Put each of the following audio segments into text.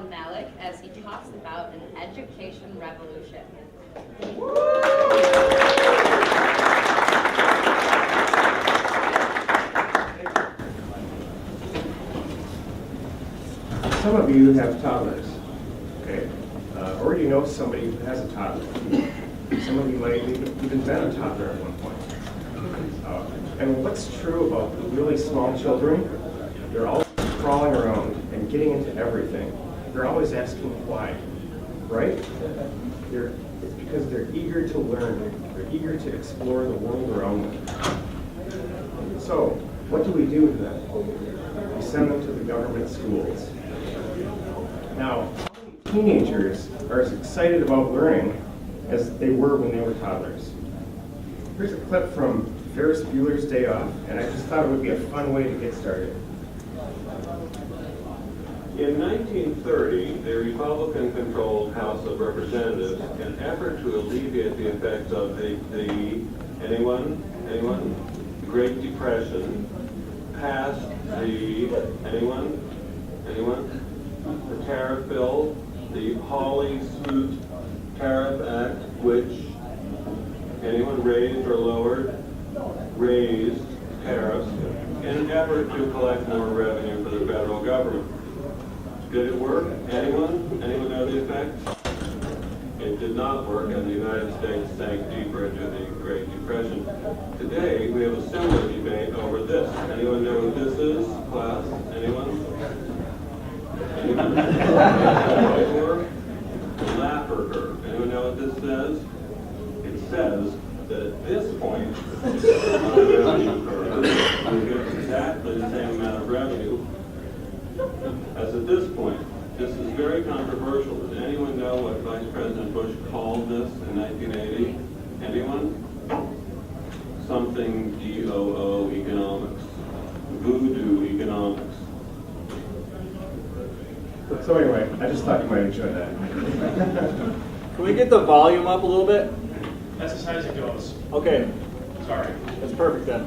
welcome Malleck as he talks about an education revolution. Some of you have toddlers, okay? Or you know somebody who has a toddler. Some of you might have even been a toddler at one point. And what's true about the really small children? They're always crawling around and getting into everything. They're always asking why, right? It's because they're eager to learn. They're eager to explore the world around them. So, what do we do with them? We send them to the government schools. Now, teenagers are as excited about learning as they were when they were toddlers. Here's a clip from Ferris Bueller's Day Off, and I just thought it would be a fun way to get started. In 1930, the Republican-controlled House of Representatives, in an effort to alleviate the effects of the Great Depression, passed the the tariff bill, the Hawley-Smoot Tariff Act, which raised tariffs in an effort to collect more revenue for the federal government. Did it work? Anyone know the effects? It did not work, and the United States sank deeper into the Great Depression. Today, we have a similar debate over this. Anyone know what this is, class? Anyone? The Laffer curve. Anyone know what this says? It says that at this point on the revenue curve, we get exactly the same amount of revenue as at this point. This is very controversial. Does anyone know what Vice President Bush called this in 1980? Anyone? Something GOO economics. Voodoo economics. So anyway, I just thought you might enjoy that. Can we get the volume up a little bit? That's as high as it goes. Okay, Sorry. that's perfect then.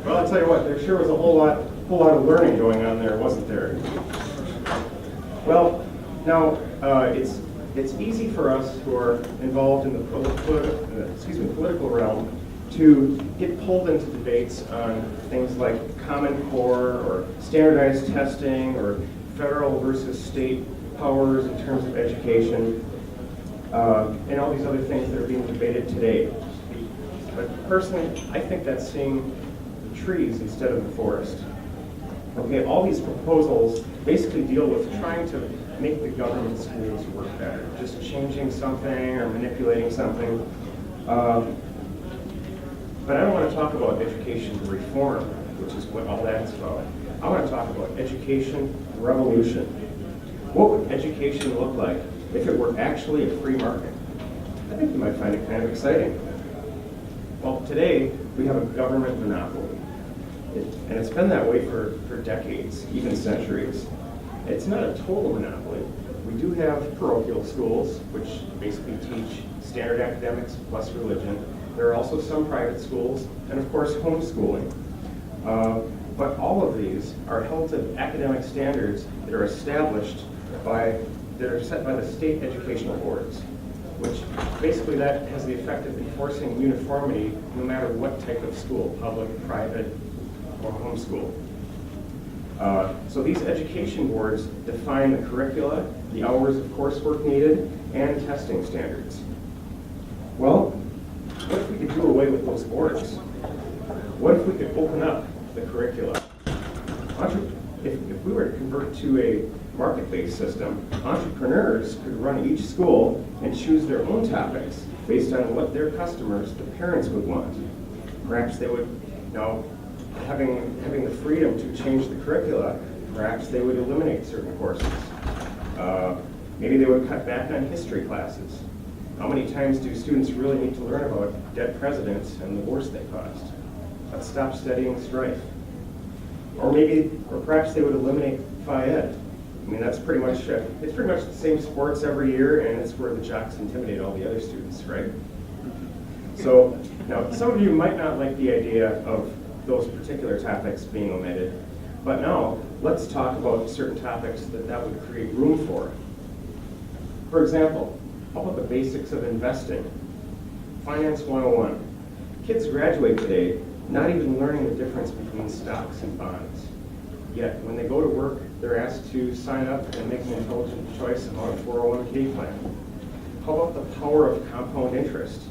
Well, I'll tell you what, there sure was a whole lot of learning going on there, wasn't there? Well, now, it's easy for us who are involved in the political realm to get pulled into debates on things like Common Core or standardized testing or federal versus state powers in terms of education, and all these other things that are being debated today. But personally, I think that's seeing the trees instead of the forest. Okay, all these proposals basically deal with trying to make the government schools work better, just changing something or manipulating something. But I don't want to talk about education reform, which is what all that's about. I want to talk about education revolution. What would education look like if it were actually a free market? I think you might find it kind of exciting. Well, today we have a government monopoly. And it's been that way for decades, even centuries. It's not a total monopoly. We do have parochial schools, which basically teach standard academics plus religion. There are also some private schools, and of course homeschooling. But all of these are held to academic standards that are that are set by the state educational boards, which basically that has the effect of enforcing uniformity no matter what type of school, public, private, or homeschool. So these education boards define the curricula, the hours of coursework needed, and testing standards. Well, what if we could do away with those boards? What if we could open up the curricula? If we were to convert to a market-based system, entrepreneurs could run each school and choose their own topics based on what their customers, the parents, would want. Perhaps they would, having the freedom to change the curricula, perhaps they would eliminate certain courses. Maybe they would cut back on history classes. How many times do students really need to learn about dead presidents and the wars they caused? Let's stop studying strife. Or perhaps they would eliminate Phi Ed. I mean, that's pretty much, it's pretty much the same sports every year, and it's where the jocks intimidate all the other students, right? So, now, some of you might not like the idea of those particular topics being omitted, But now, let's talk about certain topics that would create room for. For example, how about the basics of investing? Finance 101. Kids graduate today not even learning the difference between stocks and bonds. Yet, when they go to work, they're asked to sign up and make an intelligent choice about a 401k plan. How about the power of compound interest?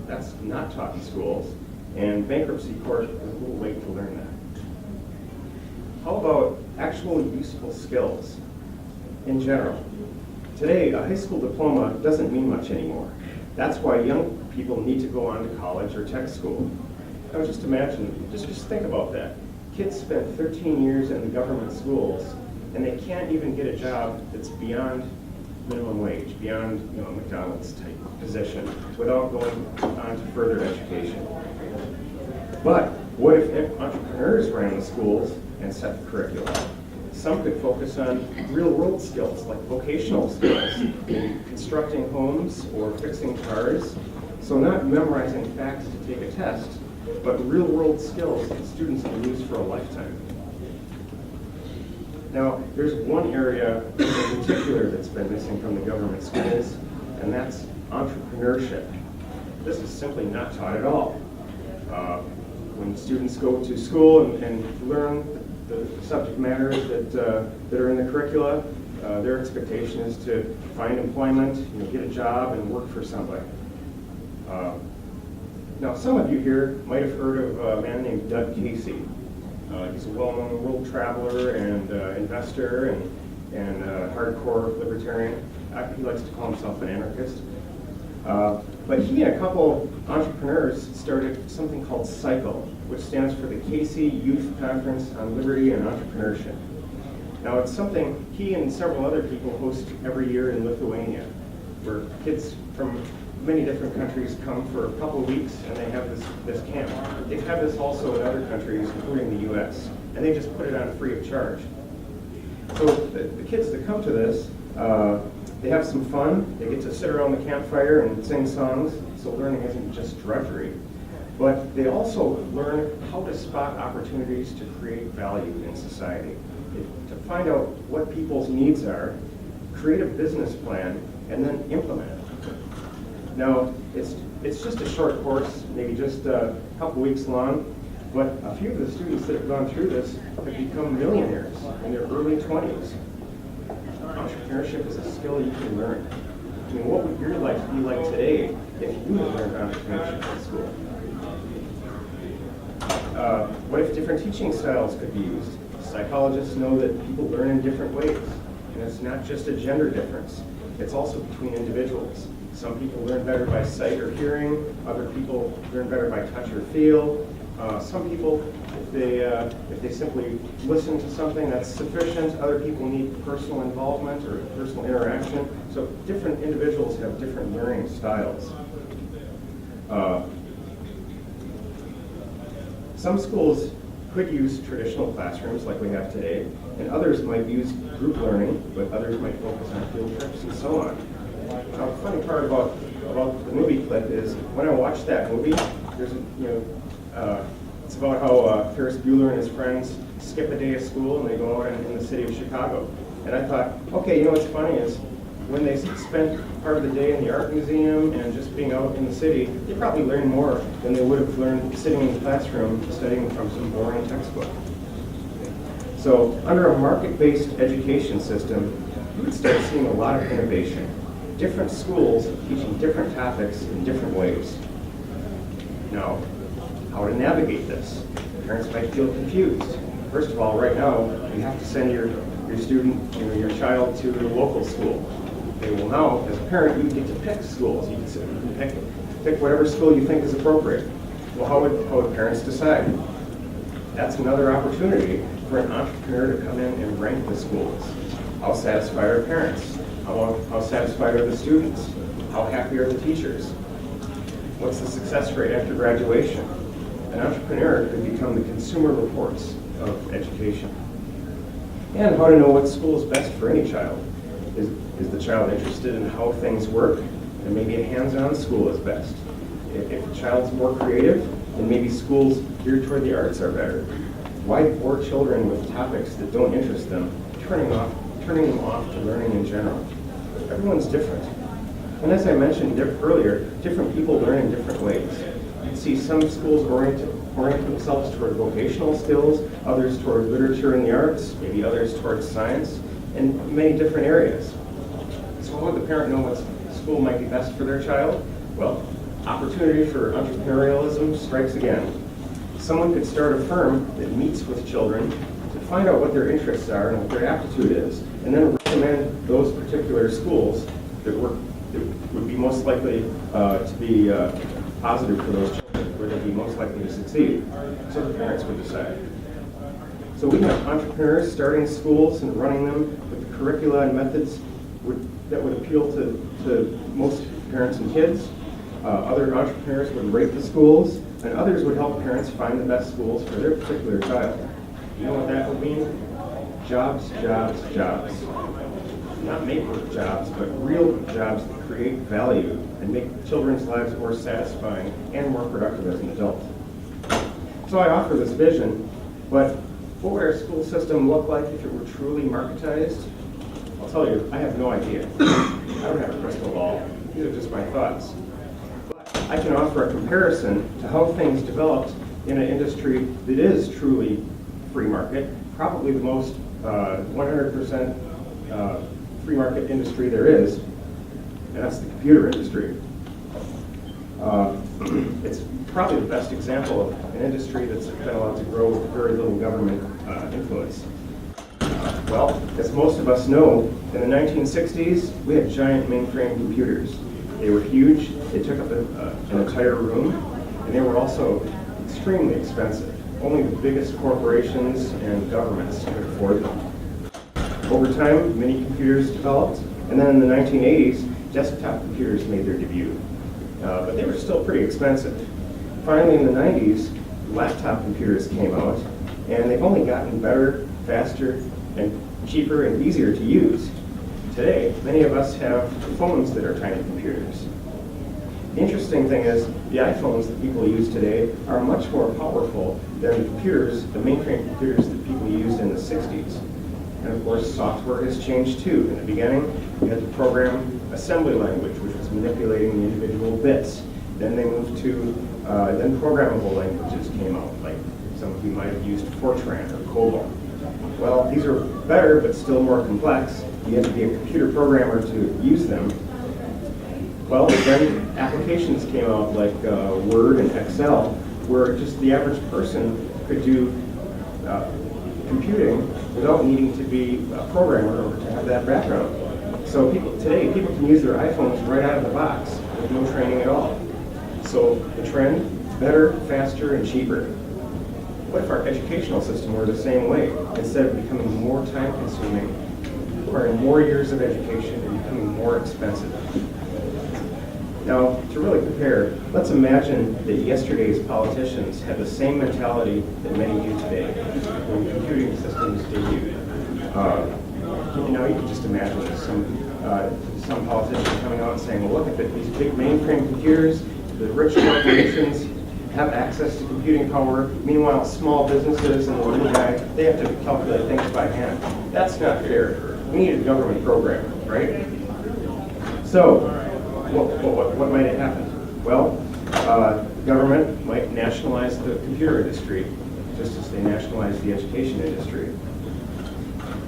That's not taught in schools, and bankruptcy court is a little late to learn that. How about actual useful skills in general? Today, a high school diploma doesn't mean much anymore. That's why young people need to go on to college or tech school. Now just imagine, just think about that. Kids spend 13 years in the government schools, and they can't even get a job that's beyond minimum wage, beyond a McDonald's type position, without going on to further education. But what if entrepreneurs ran the schools and set the curriculum? Some could focus on real-world skills, like vocational skills, in constructing homes or fixing cars. So not memorizing facts to take a test, but real-world skills that students can use for a lifetime. Now, there's one area in particular that's been missing from the government schools, and that's entrepreneurship. This is simply not taught at all. When students go to school and learn the subject matters that are in the curricula, their expectation is to find employment, get a job, and work for somebody. Now, some of you here might have heard of a man named Doug Casey. He's a well-known world traveler and investor and hardcore libertarian. He likes to call himself an anarchist. But he and a couple entrepreneurs started something called CYCLE, which stands for the Casey Youth Conference on Liberty and Entrepreneurship. Now, it's something he and several other people host every year in Lithuania, where kids from many different countries come for a couple of weeks, and they have this camp. They have this also in other countries, including the U.S., and they just put it on free of charge. So the kids that come to this, they have some fun. They get to sit around the campfire and sing songs, so learning isn't just drudgery. But they also learn how to spot opportunities to create value in society, to find out what people's needs are, create a business plan, and then implement it. Now, it's just a short course, maybe just a couple weeks long, but a few of the students that have gone through this have become millionaires in their early 20s. Entrepreneurship is a skill you can learn. I mean, what would your life be like today if you had learned entrepreneurship in school? What if different teaching styles could be used? Psychologists know that people learn in different ways, and it's not just a gender difference. It's also between individuals. Some people learn better by sight or hearing. Other people learn better by touch or feel. Some people, if they simply listen to something, that's sufficient. Other people need personal involvement or personal interaction. So different individuals have different learning styles. Some schools could use traditional classrooms like we have today, and others might use group learning, but others might focus on field trips and so on. Now, the funny part about the movie clip is when I watched that movie, it's about how Ferris Bueller and his friends skip a day of school and they go out in the city of Chicago. And I thought, okay, what's funny is when they spent part of the day in the art museum and just being out in the city, they probably learned more than they would have learned sitting in the classroom studying from some boring textbook. So under a market-based education system, you would start seeing a lot of innovation. Different schools teaching different topics in different ways. Now, how to navigate this? Parents might feel confused. First of all, right now, you have to send your student, your child to the local school. Okay, well now, as a parent, you get to pick schools. You can pick whatever school you think is appropriate. Well, how would parents decide? That's another opportunity for an entrepreneur to come in and rank the schools. How satisfied are parents? How satisfied are the students? How happy are the teachers? What's the success rate after graduation? An entrepreneur could become the Consumer Reports of education. And how to know what school is best for any child. Is the child interested in how things work? Then maybe a hands-on school is best. If the child's more creative, then maybe schools geared toward the arts are better. Why bore children with topics that don't interest them, turning them off to learning in general? Everyone's different. And as I mentioned earlier, different people learn in different ways. You can see some schools orient themselves toward vocational skills, others toward literature and the arts, maybe others toward science, and many different areas. So how would the parent know what school might be best for their child? Well, opportunity for entrepreneurialism strikes again. Someone could start a firm that meets with children to find out what their interests are and what their aptitude is, and then recommend those particular schools that would be most likely to be positive for those children, where they'd be most likely to succeed. So the parents would decide. So we have entrepreneurs starting schools and running them with the curricula and methods that would appeal to most parents and kids. Other entrepreneurs would rate the schools, and others would help parents find the best schools for their particular child. You know what that would mean? Jobs, jobs, jobs. Not make-work jobs, but real jobs that create value and make children's lives more satisfying and more productive as an adult. So I offer this vision, but what would our school system look like if it were truly marketized? I'll tell you, I have no idea. I don't have a crystal ball. These are just my thoughts. But I can offer a comparison to how things developed in an industry that is truly free market, probably the most 100% free market industry there is, and that's the computer industry. It's probably the best example of an industry that's been allowed to grow with very little government influence. Well, as most of us know, in the 1960s, we had giant mainframe computers. They were huge, they took up an entire room, and they were also extremely expensive. Only the biggest corporations and governments could afford them. Over time, mini computers developed, and then in the 1980s, desktop computers made their debut. But they were still pretty expensive. Finally, in the 90s, laptop computers came out, and they've only gotten better, faster, and cheaper and easier to use. Today, many of us have phones that are tiny computers. The interesting thing is, the iPhones that people use today are much more powerful than the computers, the mainframe computers that people used in the 60s. And of course, software has changed too. In the beginning, we had the program assembly language, which was manipulating the individual bits. Then they moved to, then programmable languages came out, like some of you might have used Fortran or COBOL. Well, these are better, but still more complex. You have to be a computer programmer to use them. Well, then applications came out like Word and Excel, where just the average person could do computing without needing to be a programmer or to have that background. So today, people can use their iPhones right out of the box with no training at all. So the trend, better, faster, and cheaper. What if our educational system were the same way? Instead of becoming more time-consuming, requiring more years of education and becoming more expensive. Now, to really compare, let's imagine that yesterday's politicians had the same mentality that many do today when computing systems debuted. Now, you can just imagine some politician coming out and saying, well, look at these big mainframe computers, the rich corporations have access to computing power. Meanwhile, small businesses and the little guy, they have to calculate things by hand. That's not fair. We need a government program, right? So, what might have happened? Well, government might nationalize the computer industry, just as they nationalized the education industry.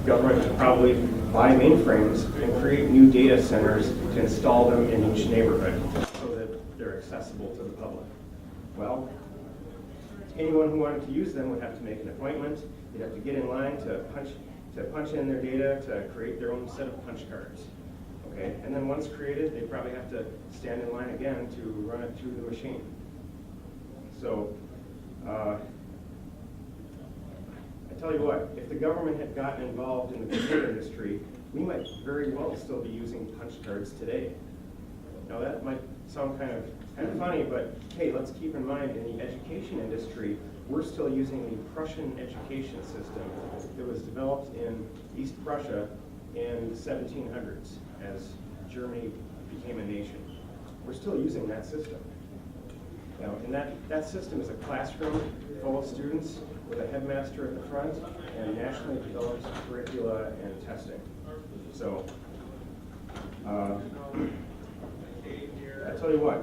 Government would probably buy mainframes and create new data centers to install them in each neighborhood so that they're accessible to the public. Well, anyone who wanted to use them would have to make an appointment. They'd have to get in line to punch in their data to create their own set of punch cards. Okay, and then once created, they probably have to stand in line again to run it through the machine. So, I tell you what, if the government had gotten involved in the computer industry, we might very well still be using punch cards today. Now that might sound kind of funny, but hey, let's keep in mind in the education industry, we're still using the Prussian education system that was developed in East Prussia in the 1700s as Germany became a nation. We're still using that system. Now, and that system is a classroom full of students with a headmaster at the front and nationally developed curricula and testing. So, I tell you what,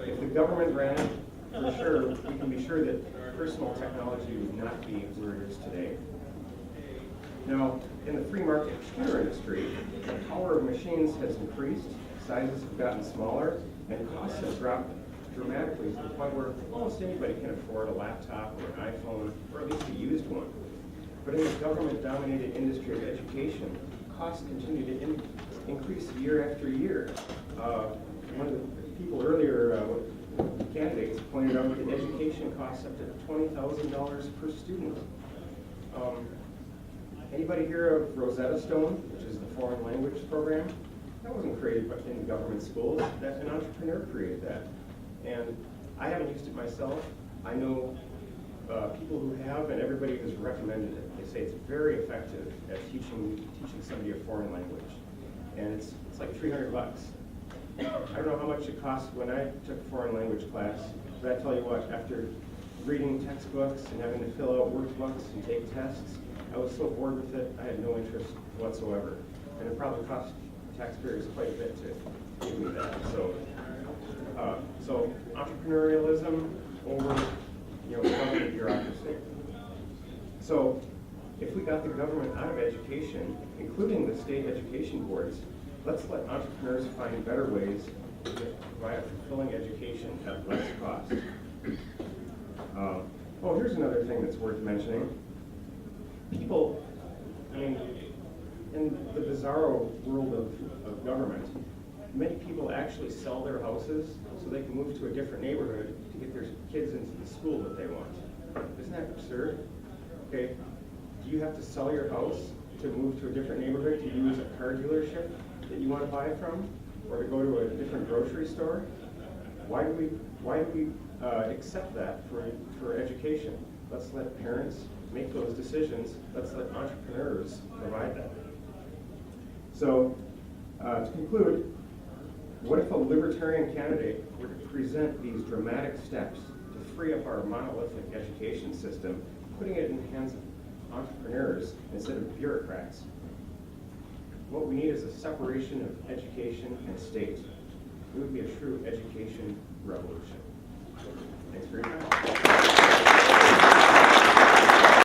if the government ran it, for sure, we can be sure that personal technology would not be where it is today. Now, in the free market computer industry, the power of machines has increased, sizes have gotten smaller, and costs have dropped dramatically to the point where almost anybody can afford a laptop or an iPhone, or at least a used one. But in the government-dominated industry of education, costs continue to increase year after year. One of the people earlier, candidates, pointed out that education costs up to $20,000 per student. Anybody hear of Rosetta Stone, which is the foreign language program? That wasn't created in the government schools. That an entrepreneur created that. And I haven't used it myself. I know people who have, and everybody has recommended it. They say it's very effective at teaching somebody a foreign language. And it's like $300. I don't know how much it cost when I took a foreign language class, but I tell you what, after reading textbooks and having to fill out workbooks and take tests, I was so bored with it, I had no interest whatsoever. And it probably cost taxpayers quite a bit to give me that. So entrepreneurialism over, government bureaucracy. So if we got the government out of education, including the state education boards, let's let entrepreneurs find better ways to provide fulfilling education at less cost. Here's another thing that's worth mentioning. People, in the bizarro world of government, many people actually sell their houses so they can move to a different neighborhood to get their kids into the school that they want. Isn't that absurd? Okay, do you have to sell your house to move to a different neighborhood to use a car dealership that you want to buy from, or to go to a different grocery store? Why do we accept that for education? Let's let parents make those decisions. Let's let entrepreneurs provide that. So, to conclude, what if a libertarian candidate were to present these dramatic steps to free up our monolithic education system, putting it in the hands of entrepreneurs instead of bureaucrats? What we need is a separation of education and state. It would be a true education revolution. Thanks for your time.